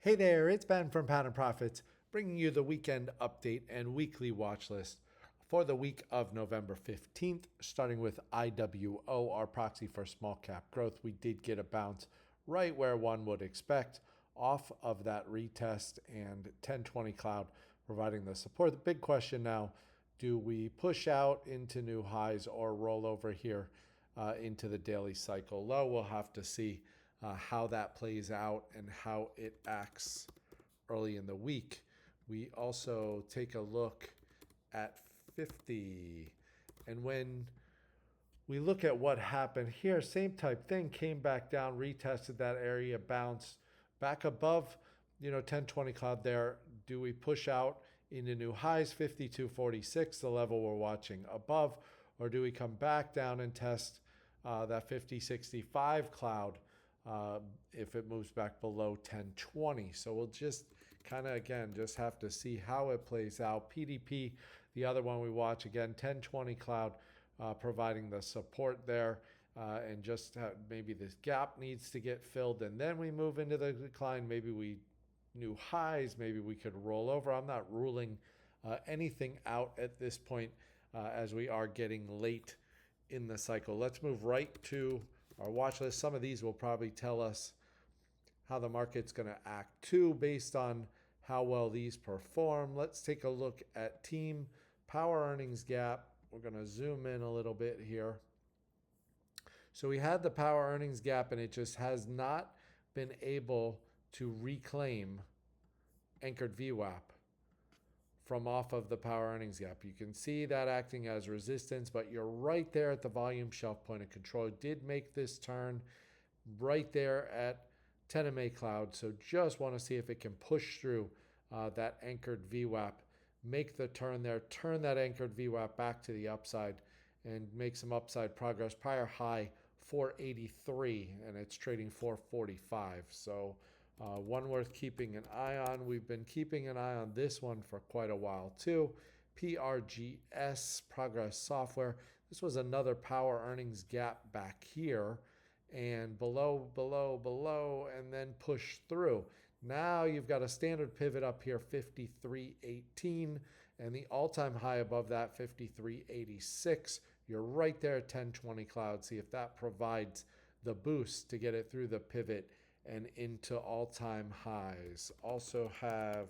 Hey there, it's Ben from Pattern Profits, bringing you the weekend update and weekly watch list for the week of November 15th, starting with IWO, our proxy for small cap growth. We did get a bounce right where one would expect off of that retest and 1020 cloud providing the support. The big question now, do we push out into new highs or roll over here into the daily cycle low? We'll have to see how that plays out and how it acts early in the week. We also take a look at 50. And when we look at what happened here, same type thing, came back down, retested that area, bounced back above, 1020 cloud there. Do we push out into new highs, 52.46, the level we're watching above, or do we come back down and test that 50.65 cloud if it moves back below 1020? So we'll just kind of, again, just have to see how it plays out. PDP, the other one we watch, again, 1020 cloud providing the support there. And just maybe this gap needs to get filled, and then we move into the decline. Maybe we new highs, maybe we could roll over. I'm not ruling anything out at this point as we are getting late in the cycle. Let's move right to our watch list. Some of these will probably tell us how the market's going to act too based on how well these perform. Let's take a look at team power earnings gap. We're going to zoom in a little bit here. So we had the power earnings gap, and it just has not been able to reclaim anchored VWAP from off of the power earnings gap. You can see that acting as resistance, but you're right there at the volume shelf point of control. It did make this turn right there at 10 MA cloud. So just want to see if it can push through that anchored VWAP, make the turn there, turn that anchored VWAP back to the upside and make some upside progress. Prior high 483, and it's trading 445. So one worth keeping an eye on. We've been keeping an eye on this one for quite a while too. PRGS, Progress Software. This was another power earnings gap back here, and below, and then push through. Now you've got a standard pivot up here, 53.18, and the all-time high above that, 53.86. You're right there at 1020 cloud. See if that provides the boost to get it through the pivot and into all-time highs. Also have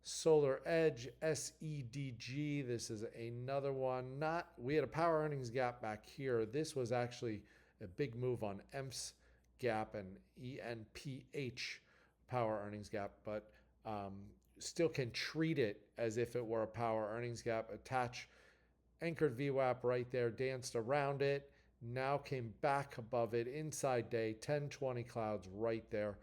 Solar Edge, SEDG. This is another one. We had a power earnings gap back here. This was actually a big move on EMPS gap and ENPH power earnings gap, but still can treat it as if it were a power earnings gap. Attach anchored VWAP right there, danced around it, now came back above it. Inside day, 1020 clouds right there.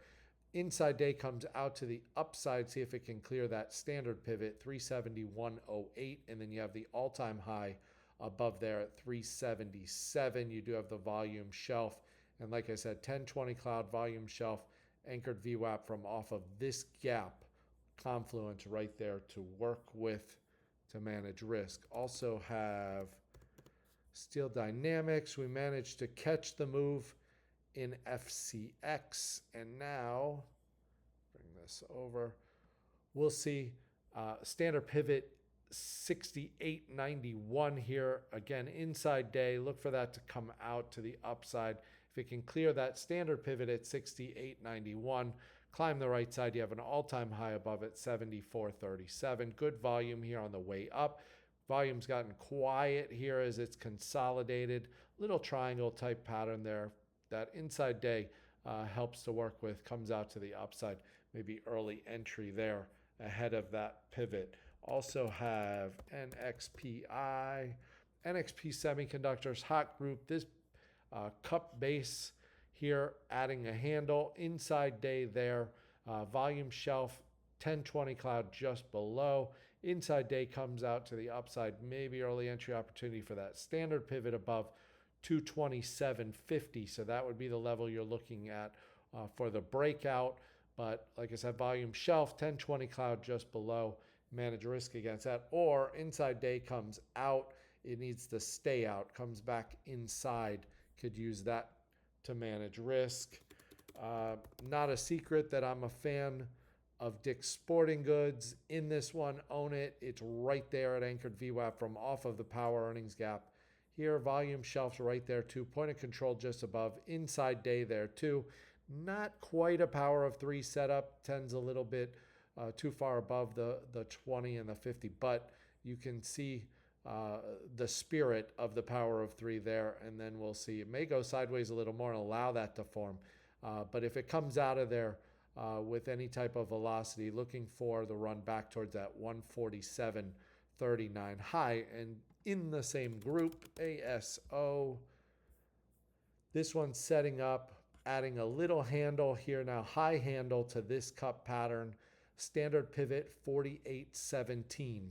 Inside day comes out to the upside. See if it can clear that standard pivot, 371.08, and then you have the all-time high above there at 377. You do have the volume shelf, and like I said, 1020 cloud volume shelf, anchored VWAP from off of this gap confluence right there to work with to manage risk. Also have Steel Dynamics. We managed to catch the move in FCX, and now bring this over. We'll see standard pivot 68.91 here. Again, inside day, look for that to come out to the upside. If it can clear that standard pivot at 68.91, climb the right side, you have an all-time high above it, 74.37. Good volume here on the way up. Volume's gotten quiet here as it's consolidated. Little triangle type pattern there. That inside day helps to work with, comes out to the upside. Maybe early entry there ahead of that pivot. Also have NXPI, NXP Semiconductors, hot group. This cup base here adding a handle. Inside day there, volume shelf, 1020 cloud just below. Inside day comes out to the upside, maybe early entry opportunity for that standard pivot above 227.50. So that would be the level you're looking at for the breakout. But like I said, volume shelf, 1020 cloud just below. Manage risk against that. Or inside day comes out, it needs to stay out, comes back inside. Could use that to manage risk. Not a secret that I'm a fan of Dick's Sporting Goods. In this one, own it. It's right there at anchored VWAP from off of the power earnings gap. Here, volume shelves right there too. Point of control just above. Inside day there too. Not quite a power of 3 setup. 10's a little bit too far above the 20 and the 50, but you can see the spirit of the power of 3 there, and then we'll see. It may go sideways a little more and allow that to form. But if it comes out of there with any type of velocity, looking for the run back towards that 147.39 high. And in the same group, ASO, this one's setting up, adding a little handle here now, high handle to this cup pattern, standard pivot 48.17,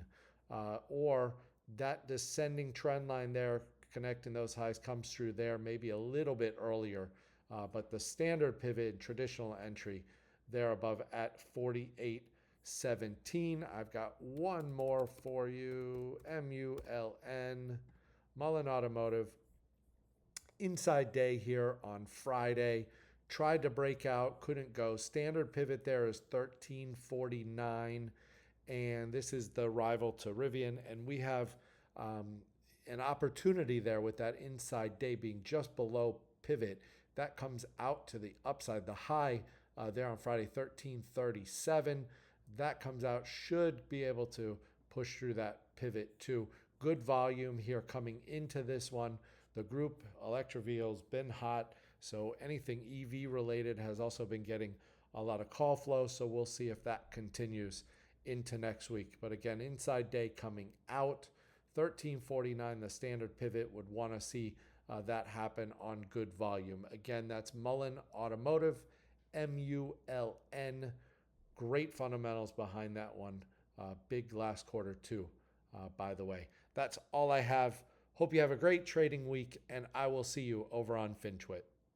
or that descending trend line there connecting those highs comes through there maybe a little bit earlier, but the standard pivot traditional entry there above at 48.17. I've got one more for you. MULN, Mullen Automotive. Inside day here on Friday. Tried to break out, couldn't go. Standard pivot there is 13.49, and this is the rival to Rivian, and we have an opportunity there with that inside day being just below pivot. That comes out to the upside. The high there on Friday, 13.37. That comes out, should be able to push through that pivot too. Good volume here coming into this one. The group Electrovehicle's been hot, so anything EV related has also been getting a lot of call flow, so we'll see if that continues into next week. But again, inside day coming out, 13.49, the standard pivot, would want to see that happen on good volume. Again, that's Mullen Automotive, MULN. Great fundamentals behind that one. Big last quarter too, by the way. That's all I have. Hope you have a great trading week, and I will see you over on FinTwit.